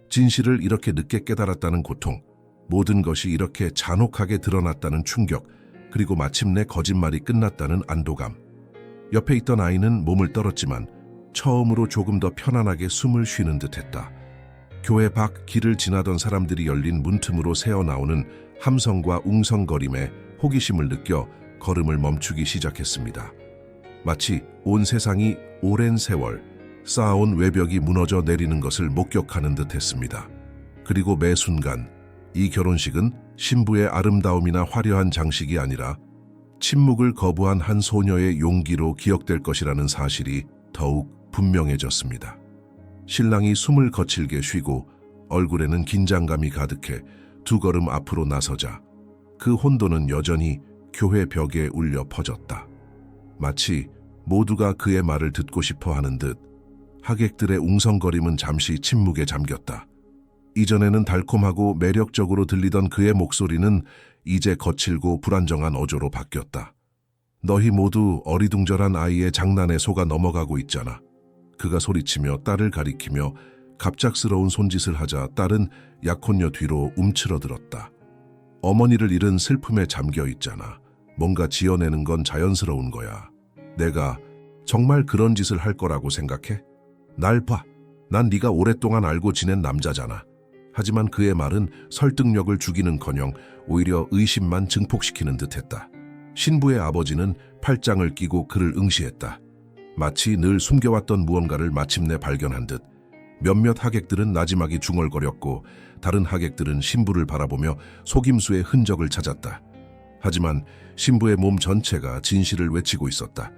진실을 이렇게 늦게 깨달았다는 고통, 모든 것이 이렇게 잔혹하게 드러났다는 충격, 그리고 마침내 거짓말이 끝났다는 안도감. 옆에 있던 아이는 몸을 떨었지만 처음으로 조금 더 편안하게 숨을 쉬는 듯했다. 교회 밖 길을 지나던 사람들이 열린 문틈으로 새어나오는 함성과 웅성거림에 호기심을 느껴 걸음을 멈추기 시작했습니다. 마치 온 세상이 오랜 세월 쌓아온 외벽이 무너져 내리는 것을 목격하는 듯했습니다. 그리고 매 순간 이 결혼식은 신부의 아름다움이나 화려한 장식이 아니라 침묵을 거부한 한 소녀의 용기로 기억될 것이라는 사실이 더욱 분명해졌습니다. 신랑이 숨을 거칠게 쉬고 얼굴에는 긴장감이 가득해 두 걸음 앞으로 나서자 그 혼돈은 여전히 교회 벽에 울려 퍼졌다. 마치 모두가 그의 말을 듣고 싶어 하는 듯 하객들의 웅성거림은 잠시 침묵에 잠겼다. 이전에는 달콤하고 매력적으로 들리던 그의 목소리는 이제 거칠고 불안정한 어조로 바뀌었다. 너희 모두 어리둥절한 아이의 장난에 속아 넘어가고 있잖아. 그가 소리치며 딸을 가리키며 갑작스러운 손짓을 하자 딸은 약혼녀 뒤로 움츠러들었다. 어머니를 잃은 슬픔에 잠겨 있잖아. 뭔가 지어내는 건 자연스러운 거야. 내가 정말 그런 짓을 할 거라고 생각해? 날 봐. 난 네가 오랫동안 알고 지낸 남자잖아. 하지만 그의 말은 설득력을 주기는커녕 오히려 의심만 증폭시키는 듯했다. 신부의 아버지는 팔짱을 끼고 그를 응시했다. 마치 늘 숨겨왔던 무언가를 마침내 발견한 듯. 몇몇 하객들은 나지막이 중얼거렸고 다른 하객들은 신부를 바라보며 속임수의 흔적을 찾았다. 하지만 신부의 몸 전체가 진실을 외치고 있었다.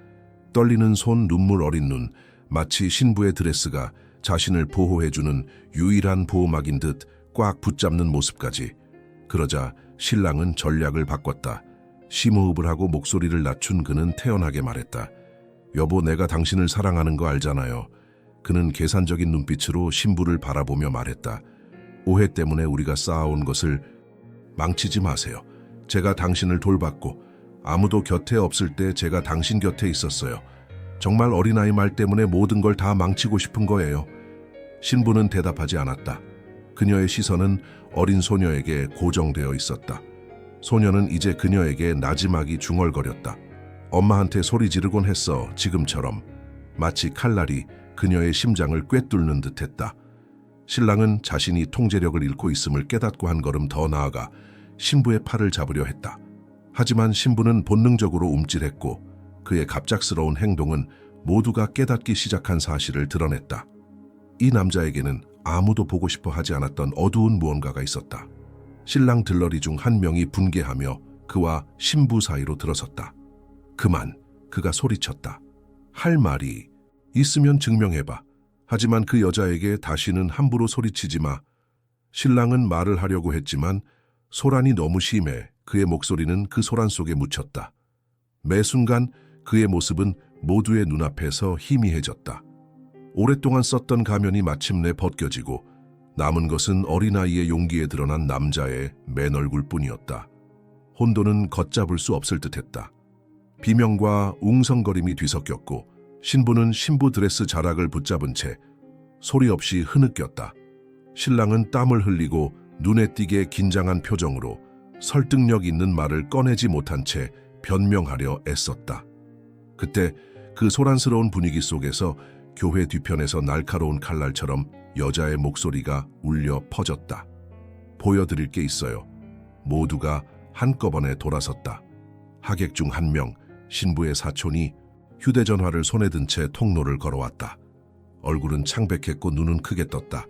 떨리는 손, 눈물 어린 눈, 마치 신부의 드레스가 자신을 보호해주는 유일한 보호막인 듯 꽉 붙잡는 모습까지. 그러자 신랑은 전략을 바꿨다. 심호흡을 하고 목소리를 낮춘 그는 태연하게 말했다. 여보, 내가 당신을 사랑하는 거 알잖아요. 그는 계산적인 눈빛으로 신부를 바라보며 말했다. 오해 때문에 우리가 쌓아온 것을 망치지 마세요. 제가 당신을 돌봤고 아무도 곁에 없을 때 제가 당신 곁에 있었어요. 정말 어린아이 말 때문에 모든 걸 다 망치고 싶은 거예요. 신부는 대답하지 않았다. 그녀의 시선은 어린 소녀에게 고정되어 있었다. 소녀는 이제 그녀에게 나지막이 중얼거렸다. 엄마한테 소리 지르곤 했어, 지금처럼. 마치 칼날이 그녀의 심장을 꿰뚫는 듯했다. 신랑은 자신이 통제력을 잃고 있음을 깨닫고 한 걸음 더 나아가 신부의 팔을 잡으려 했다. 하지만 신부는 본능적으로 움찔했고 그의 갑작스러운 행동은 모두가 깨닫기 시작한 사실을 드러냈다. 이 남자에게는 아무도 보고 싶어 하지 않았던 어두운 무언가가 있었다. 신랑 들러리 중 한 명이 분개하며 그와 신부 사이로 들어섰다. 그만, 그가 소리쳤다. 할 말이 있으면 증명해봐. 하지만 그 여자에게 다시는 함부로 소리치지 마. 신랑은 말을 하려고 했지만 소란이 너무 심해 그의 목소리는 그 소란 속에 묻혔다. 매 순간 그의 모습은 모두의 눈앞에서 희미해졌다. 오랫동안 썼던 가면이 마침내 벗겨지고 남은 것은 어린아이의 용기에 드러난 남자의 맨 얼굴뿐이었다. 혼돈은 걷잡을 수 없을 듯했다. 비명과 웅성거림이 뒤섞였고 신부는 신부 드레스 자락을 붙잡은 채 소리 없이 흐느꼈다. 신랑은 땀을 흘리고 눈에 띄게 긴장한 표정으로 설득력 있는 말을 꺼내지 못한 채 변명하려 애썼다. 그때 그 소란스러운 분위기 속에서 교회 뒤편에서 날카로운 칼날처럼 여자의 목소리가 울려 퍼졌다. 보여드릴 게 있어요. 모두가 한꺼번에 돌아섰다. 하객 중 한 명, 신부의 사촌이 휴대전화를 손에 든 채 통로를 걸어왔다. 얼굴은 창백했고 눈은 크게 떴다.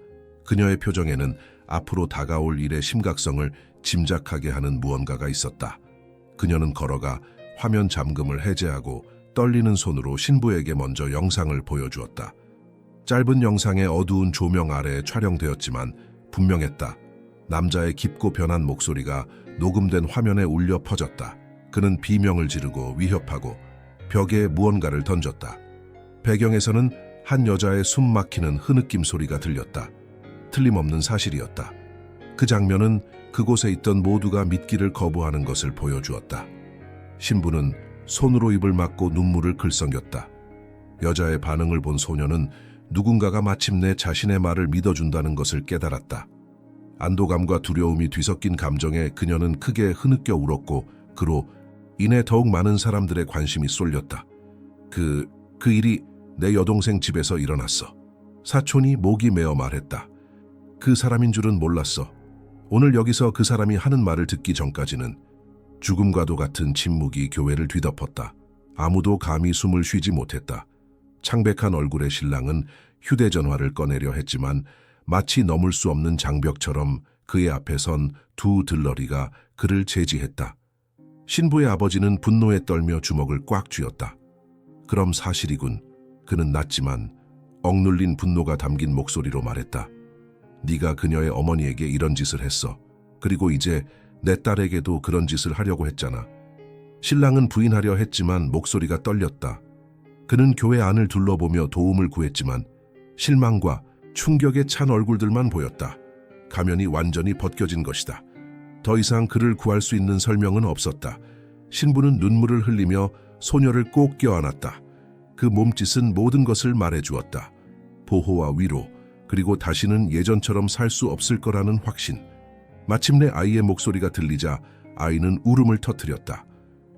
그녀의 표정에는 앞으로 다가올 일의 심각성을 짐작하게 하는 무언가가 있었다. 그녀는 걸어가 화면 잠금을 해제하고 떨리는 손으로 신부에게 먼저 영상을 보여주었다. 짧은 영상의 어두운 조명 아래 촬영되었지만 분명했다. 남자의 깊고 변한 목소리가 녹음된 화면에 울려 퍼졌다. 그는 비명을 지르고 위협하고 벽에 무언가를 던졌다. 배경에서는 한 여자의 숨 막히는 흐느낌 소리가 들렸다. 틀림없는 사실이었다. 그 장면은 그곳에 있던 모두가 믿기를 거부하는 것을 보여주었다. 신부는 손으로 입을 막고 눈물을 글썽였다. 여자의 반응을 본 소녀는 누군가가 마침내 자신의 말을 믿어준다는 것을 깨달았다. 안도감과 두려움이 뒤섞인 감정에 그녀는 크게 흐느껴 울었고 그로 인해 더욱 많은 사람들의 관심이 쏠렸다. 그 일이 내 여동생 집에서 일어났어. 사촌이 목이 메어 말했다. 그 사람인 줄은 몰랐어. 오늘 여기서 그 사람이 하는 말을 듣기 전까지는 죽음과도 같은 침묵이 교회를 뒤덮었다. 아무도 감히 숨을 쉬지 못했다. 창백한 얼굴의 신랑은 휴대전화를 꺼내려 했지만 마치 넘을 수 없는 장벽처럼 그의 앞에 선 두 들러리가 그를 제지했다. 신부의 아버지는 분노에 떨며 주먹을 꽉 쥐었다. 그럼 사실이군. 그는 낮지만 억눌린 분노가 담긴 목소리로 말했다. 네가 그녀의 어머니에게 이런 짓을 했어. 그리고 이제 내 딸에게도 그런 짓을 하려고 했잖아. 신랑은 부인하려 했지만 목소리가 떨렸다. 그는 교회 안을 둘러보며 도움을 구했지만 실망과 충격에 찬 얼굴들만 보였다. 가면이 완전히 벗겨진 것이다. 더 이상 그를 구할 수 있는 설명은 없었다. 신부는 눈물을 흘리며 소녀를 꼭 껴안았다. 그 몸짓은 모든 것을 말해주었다. 보호와 위로, 그리고 다시는 예전처럼 살 수 없을 거라는 확신. 마침내 아이의 목소리가 들리자 아이는 울음을 터뜨렸다.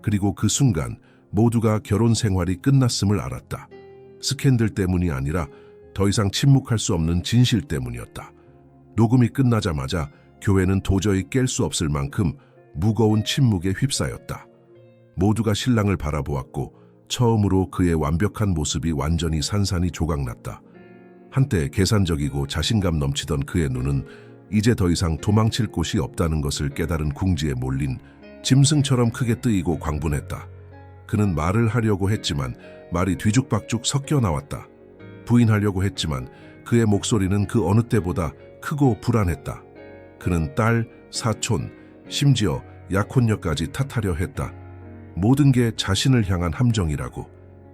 그리고 그 순간 모두가 결혼 생활이 끝났음을 알았다. 스캔들 때문이 아니라 더 이상 침묵할 수 없는 진실 때문이었다. 녹음이 끝나자마자 교회는 도저히 깰 수 없을 만큼 무거운 침묵에 휩싸였다. 모두가 신랑을 바라보았고 처음으로 그의 완벽한 모습이 완전히 산산이 조각났다. 한때 계산적이고 자신감 넘치던 그의 눈은 이제 더 이상 도망칠 곳이 없다는 것을 깨달은 궁지에 몰린 짐승처럼 크게 뜨이고 광분했다. 그는 말을 하려고 했지만 말이 뒤죽박죽 섞여 나왔다. 부인하려고 했지만 그의 목소리는 그 어느 때보다 크고 불안했다. 그는 딸, 사촌, 심지어 약혼녀까지 탓하려 했다. 모든 게 자신을 향한 함정이라고.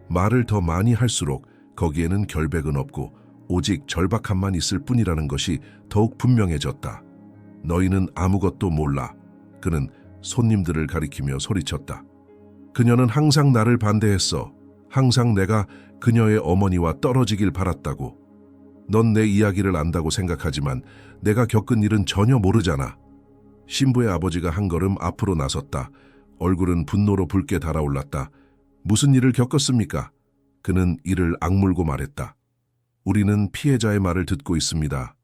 말을 더 많이 할수록 거기에는 결백은 없고 오직 절박함만 있을 뿐이라는 것이 더욱 분명해졌다. 너희는 아무것도 몰라. 그는 손님들을 가리키며 소리쳤다. 그녀는 항상 나를 반대했어. 항상 내가 그녀의 어머니와 떨어지길 바랐다고. 넌 내 이야기를 안다고 생각하지만 내가 겪은 일은 전혀 모르잖아. 신부의 아버지가 한 걸음 앞으로 나섰다. 얼굴은 분노로 붉게 달아올랐다. 무슨 일을 겪었습니까? 그는 이를 악물고 말했다. 우리는 피해자의 말을 듣고 있습니다.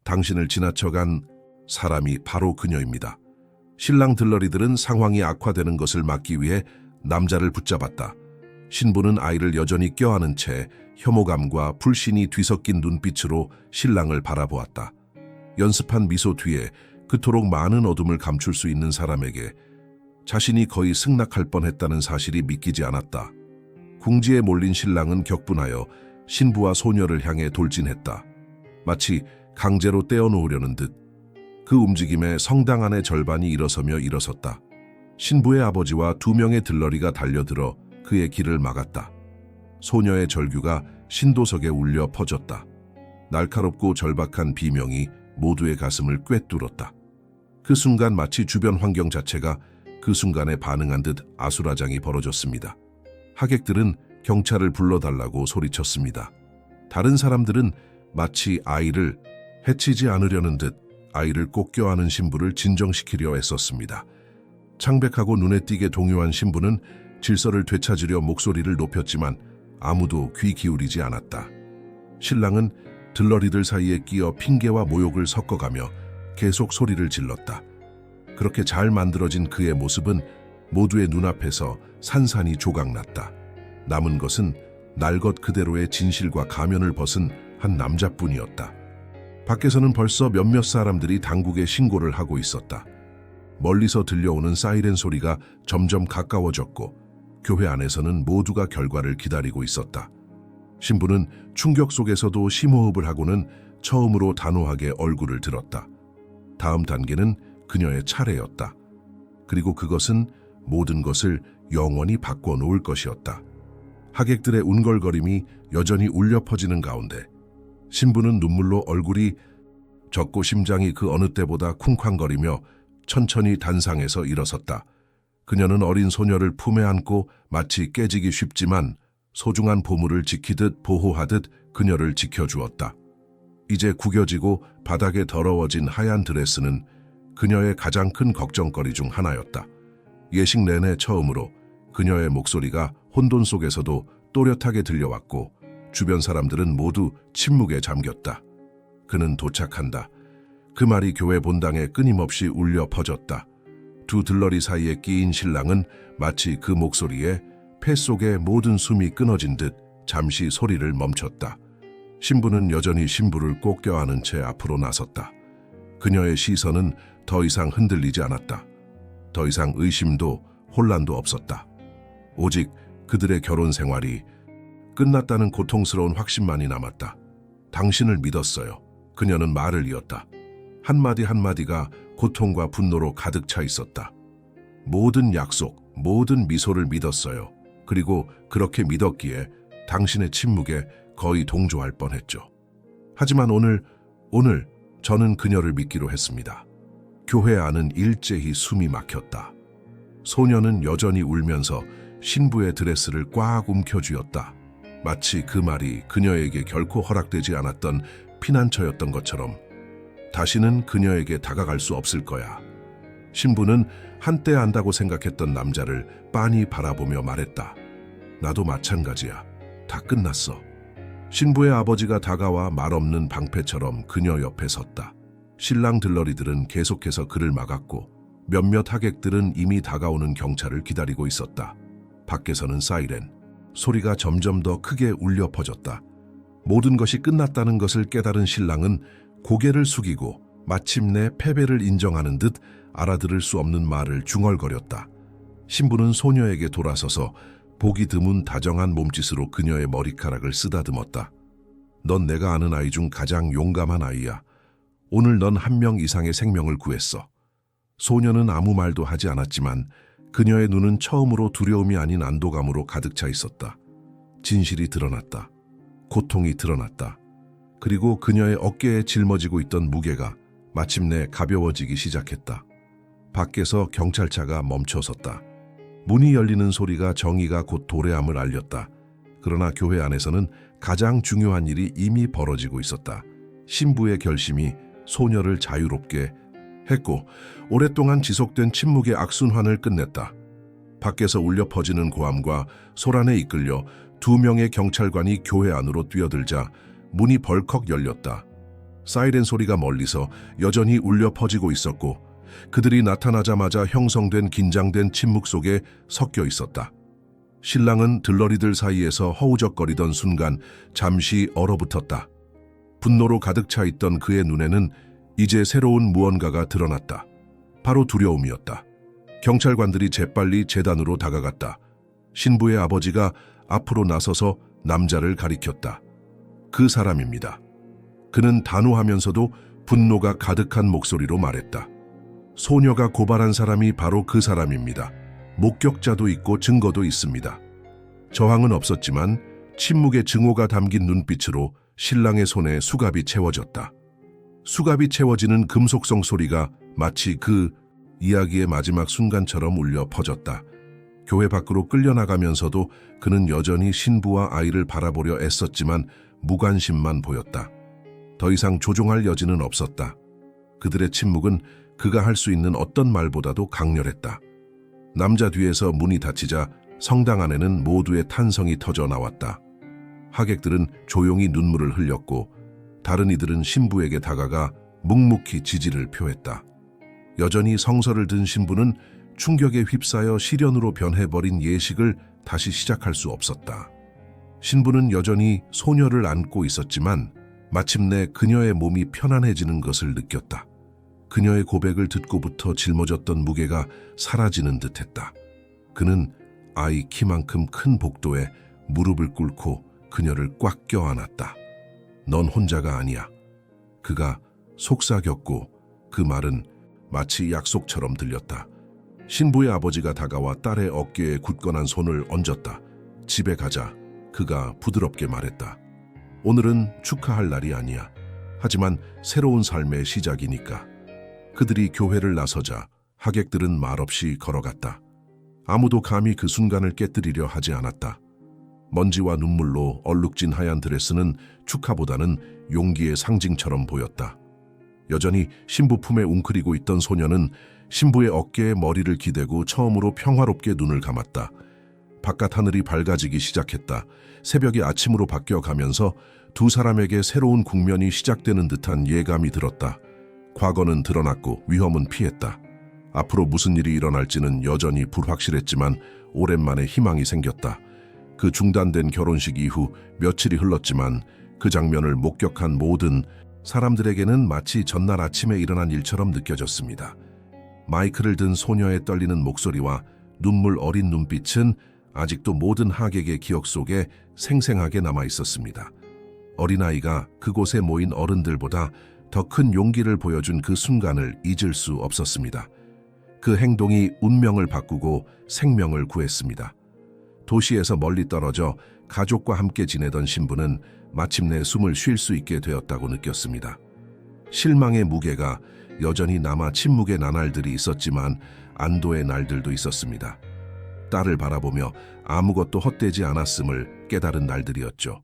당신을 지나쳐간 사람이 바로 그녀입니다. 신랑 들러리들은 상황이 악화되는 것을 막기 위해 남자를 붙잡았다. 신부는 아이를 여전히 껴안은 채 혐오감과 불신이 뒤섞인 눈빛으로 신랑을 바라보았다. 연습한 미소 뒤에 그토록 많은 어둠을 감출 수 있는 사람에게 자신이 거의 승낙할 뻔했다는 사실이 믿기지 않았다. 궁지에 몰린 신랑은 격분하여 신부와 소녀를 향해 돌진했다. 마치 강제로 떼어놓으려는 듯. 그 움직임에 성당 안의 절반이 일어서며 일어섰다. 신부의 아버지와 2명의 들러리가 달려들어 그의 길을 막았다. 소녀의 절규가 신도석에 울려 퍼졌다. 날카롭고 절박한 비명이 모두의 가슴을 꿰뚫었다. 그 순간 마치 주변 환경 자체가 그 순간에 반응한 듯 아수라장이 벌어졌습니다. 하객들은 경찰을 불러달라고 소리쳤습니다. 다른 사람들은 마치 아이를 해치지 않으려는 듯 아이를 꼭 껴안은 신부를 진정시키려 애썼습니다. 창백하고 눈에 띄게 동요한 신부는 질서를 되찾으려 목소리를 높였지만 아무도 귀 기울이지 않았다. 신랑은 들러리들 사이에 끼어 핑계와 모욕을 섞어가며 계속 소리를 질렀다. 그렇게 잘 만들어진 그의 모습은 모두의 눈앞에서 산산이 조각났다. 남은 것은 날 것 그대로의 진실과 가면을 벗은 한 남자뿐이었다. 밖에서는 벌써 몇몇 사람들이 당국에 신고를 하고 있었다. 멀리서 들려오는 사이렌 소리가 점점 가까워졌고 교회 안에서는 모두가 결과를 기다리고 있었다. 신부는 충격 속에서도 심호흡을 하고는 처음으로 단호하게 얼굴을 들었다. 다음 단계는 그녀의 차례였다. 그리고 그것은 모든 것을 영원히 바꿔놓을 것이었다. 하객들의 운걸거림이 여전히 울려 퍼지는 가운데 신부는 눈물로 얼굴이 젖고 심장이 그 어느 때보다 쿵쾅거리며 천천히 단상에서 일어섰다. 그녀는 어린 소녀를 품에 안고 마치 깨지기 쉽지만 소중한 보물을 지키듯 보호하듯 그녀를 지켜주었다. 이제 구겨지고 바닥에 더러워진 하얀 드레스는 그녀의 가장 큰 걱정거리 중 하나였다. 예식 내내 처음으로 그녀의 목소리가 혼돈 속에서도 또렷하게 들려왔고 주변 사람들은 모두 침묵에 잠겼다. 그는 도착한다. 그 말이 교회 본당에 끊임없이 울려 퍼졌다. 2 들러리 사이에 끼인 신랑은 마치 그 목소리에 폐 속의 모든 숨이 끊어진 듯 잠시 소리를 멈췄다. 신부는 여전히 신부를 꼭 껴안은 채 앞으로 나섰다. 그녀의 시선은 더 이상 흔들리지 않았다. 더 이상 의심도 혼란도 없었다. 오직 그들의 결혼 생활이 끝났다는 고통스러운 확신만이 남았다. 당신을 믿었어요. 그녀는 말을 이었다. 한마디 한마디가 고통과 분노로 가득 차 있었다. 모든 약속, 모든 미소를 믿었어요. 그리고 그렇게 믿었기에 당신의 침묵에 거의 동조할 뻔했죠. 하지만 오늘 저는 그녀를 믿기로 했습니다. 교회 안은 일제히 숨이 막혔다. 소녀는 여전히 울면서 신부의 드레스를 꽉 움켜쥐었다. 마치 그 말이 그녀에게 결코 허락되지 않았던 피난처였던 것처럼 다시는 그녀에게 다가갈 수 없을 거야. 신부는 한때 안다고 생각했던 남자를 빤히 바라보며 말했다. 나도 마찬가지야. 다 끝났어. 신부의 아버지가 다가와 말없는 방패처럼 그녀 옆에 섰다. 신랑 들러리들은 계속해서 그를 막았고 몇몇 하객들은 이미 다가오는 경찰을 기다리고 있었다. 밖에서는 사이렌, 소리가 점점 더 크게 울려 퍼졌다. 모든 것이 끝났다는 것을 깨달은 신랑은 고개를 숙이고 마침내 패배를 인정하는 듯 알아들을 수 없는 말을 중얼거렸다. 신부는 소녀에게 돌아서서 보기 드문 다정한 몸짓으로 그녀의 머리카락을 쓰다듬었다. 넌 내가 아는 아이 중 가장 용감한 아이야. 오늘 넌 1명 이상의 생명을 구했어. 소녀는 아무 말도 하지 않았지만 그녀의 눈은 처음으로 두려움이 아닌 안도감으로 가득 차 있었다. 진실이 드러났다. 고통이 드러났다. 그리고 그녀의 어깨에 짊어지고 있던 무게가 마침내 가벼워지기 시작했다. 밖에서 경찰차가 멈춰섰다. 문이 열리는 소리가 정의가 곧 도래함을 알렸다. 그러나 교회 안에서는 가장 중요한 일이 이미 벌어지고 있었다. 신부의 결심이 소녀를 자유롭게 했고 오랫동안 지속된 침묵의 악순환을 끝냈다. 밖에서 울려 퍼지는 고함과 소란에 이끌려 2명의 경찰관이 교회 안으로 뛰어들자 문이 벌컥 열렸다. 사이렌 소리가 멀리서 여전히 울려 퍼지고 있었고 그들이 나타나자마자 형성된 긴장된 침묵 속에 섞여 있었다. 신랑은 들러리들 사이에서 허우적거리던 순간 잠시 얼어붙었다. 분노로 가득 차 있던 그의 눈에는 이제 새로운 무언가가 드러났다. 바로 두려움이었다. 경찰관들이 재빨리 재단으로 다가갔다. 신부의 아버지가 앞으로 나서서 남자를 가리켰다. 그 사람입니다. 그는 단호하면서도 분노가 가득한 목소리로 말했다. 소녀가 고발한 사람이 바로 그 사람입니다. 목격자도 있고 증거도 있습니다. 저항은 없었지만 침묵의 증오가 담긴 눈빛으로 신랑의 손에 수갑이 채워졌다. 수갑이 채워지는 금속성 소리가 마치 그 이야기의 마지막 순간처럼 울려 퍼졌다. 교회 밖으로 끌려나가면서도 그는 여전히 신부와 아이를 바라보려 애썼지만 무관심만 보였다. 더 이상 조종할 여지는 없었다. 그들의 침묵은 그가 할 수 있는 어떤 말보다도 강렬했다. 남자 뒤에서 문이 닫히자 성당 안에는 모두의 탄성이 터져 나왔다. 하객들은 조용히 눈물을 흘렸고 다른 이들은 신부에게 다가가 묵묵히 지지를 표했다. 여전히 성서를 든 신부는 충격에 휩싸여 시련으로 변해버린 예식을 다시 시작할 수 없었다. 신부는 여전히 소녀를 안고 있었지만 마침내 그녀의 몸이 편안해지는 것을 느꼈다. 그녀의 고백을 듣고부터 짊어졌던 무게가 사라지는 듯했다. 그는 아이 키만큼 큰 복도에 무릎을 꿇고 그녀를 꽉 껴안았다. 넌 혼자가 아니야. 그가 속삭였고 그 말은 마치 약속처럼 들렸다. 신부의 아버지가 다가와 딸의 어깨에 굳건한 손을 얹었다. 집에 가자. 그가 부드럽게 말했다. 오늘은 축하할 날이 아니야. 하지만 새로운 삶의 시작이니까. 그들이 교회를 나서자 하객들은 말없이 걸어갔다. 아무도 감히 그 순간을 깨뜨리려 하지 않았다. 먼지와 눈물로 얼룩진 하얀 드레스는 축하보다는 용기의 상징처럼 보였다. 여전히 신부 품에 웅크리고 있던 소녀는 신부의 어깨에 머리를 기대고 처음으로 평화롭게 눈을 감았다. 바깥 하늘이 밝아지기 시작했다. 새벽이 아침으로 바뀌어가면서 두 사람에게 새로운 국면이 시작되는 듯한 예감이 들었다. 과거는 드러났고 위험은 피했다. 앞으로 무슨 일이 일어날지는 여전히 불확실했지만 오랜만에 희망이 생겼다. 그 중단된 결혼식 이후 며칠이 흘렀지만 그 장면을 목격한 모든 사람들에게는 마치 전날 아침에 일어난 일처럼 느껴졌습니다. 마이크를 든 소녀의 떨리는 목소리와 눈물 어린 눈빛은 아직도 모든 하객의 기억 속에 생생하게 남아 있었습니다. 어린아이가 그곳에 모인 어른들보다 더 큰 용기를 보여준 그 순간을 잊을 수 없었습니다. 그 행동이 운명을 바꾸고 생명을 구했습니다. 도시에서 멀리 떨어져 가족과 함께 지내던 신부는 마침내 숨을 쉴 수 있게 되었다고 느꼈습니다. 실망의 무게가 여전히 남아 침묵의 나날들이 있었지만 안도의 날들도 있었습니다. 딸을 바라보며 아무것도 헛되지 않았음을 깨달은 날들이었죠.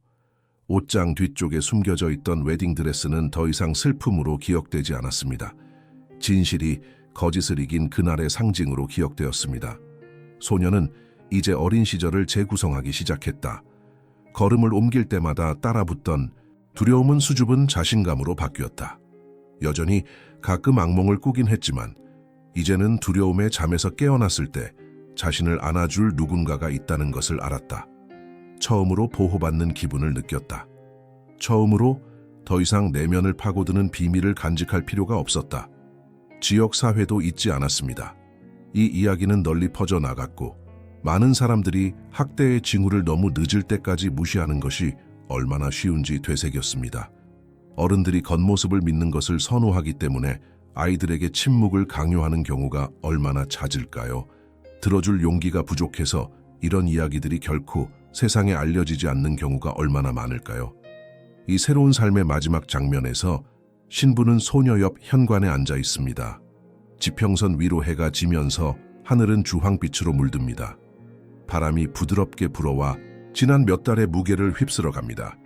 옷장 뒤쪽에 숨겨져 있던 웨딩드레스는 더 이상 슬픔으로 기억되지 않았습니다. 진실이 거짓을 이긴 그날의 상징으로 기억되었습니다. 소녀는 이제 어린 시절을 재구성하기 시작했다. 걸음을 옮길 때마다 따라붙던 두려움은 수줍은 자신감으로 바뀌었다. 여전히 가끔 악몽을 꾸긴 했지만 이제는 두려움의 잠에서 깨어났을 때 자신을 안아줄 누군가가 있다는 것을 알았다. 처음으로 보호받는 기분을 느꼈다. 처음으로 더 이상 내면을 파고드는 비밀을 간직할 필요가 없었다. 지역 사회도 잊지 않았습니다. 이 이야기는 널리 퍼져나갔고 많은 사람들이 학대의 징후를 너무 늦을 때까지 무시하는 것이 얼마나 쉬운지 되새겼습니다. 어른들이 겉모습을 믿는 것을 선호하기 때문에 아이들에게 침묵을 강요하는 경우가 얼마나 잦을까요? 들어줄 용기가 부족해서 이런 이야기들이 결코 세상에 알려지지 않는 경우가 얼마나 많을까요? 이 새로운 삶의 마지막 장면에서 신부는 소녀 옆 현관에 앉아 있습니다. 지평선 위로 해가 지면서 하늘은 주황빛으로 물듭니다. 바람이 부드럽게 불어와 지난 몇 달의 무게를 휩쓸어 갑니다.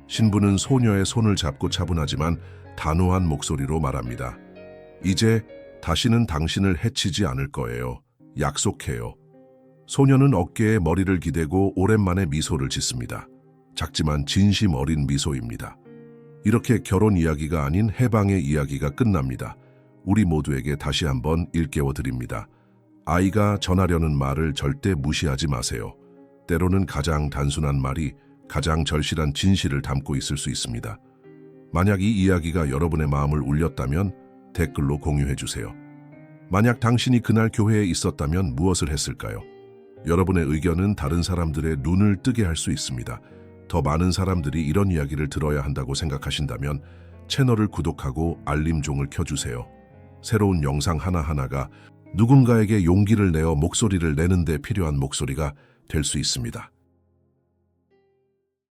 신부는 소녀의 손을 잡고 차분하지만 단호한 목소리로 말합니다. 이제 다시는 당신을 해치지 않을 거예요. 약속해요. 소녀는 어깨에 머리를 기대고 오랜만에 미소를 짓습니다. 작지만 진심 어린 미소입니다. 이렇게 결혼 이야기가 아닌 해방의 이야기가 끝납니다. 우리 모두에게 다시 한번 일깨워 드립니다. 아이가 전하려는 말을 절대 무시하지 마세요. 때로는 가장 단순한 말이 가장 절실한 진실을 담고 있을 수 있습니다. 만약 이 이야기가 여러분의 마음을 울렸다면 댓글로 공유해 주세요. 만약 당신이 그날 교회에 있었다면 무엇을 했을까요? 여러분의 의견은 다른 사람들의 눈을 뜨게 할 수 있습니다. 더 많은 사람들이 이런 이야기를 들어야 한다고 생각하신다면 채널을 구독하고 알림종을 켜주세요. 새로운 영상 하나하나가 누군가에게 용기를 내어 목소리를 내는 데 필요한 목소리가 될 수 있습니다.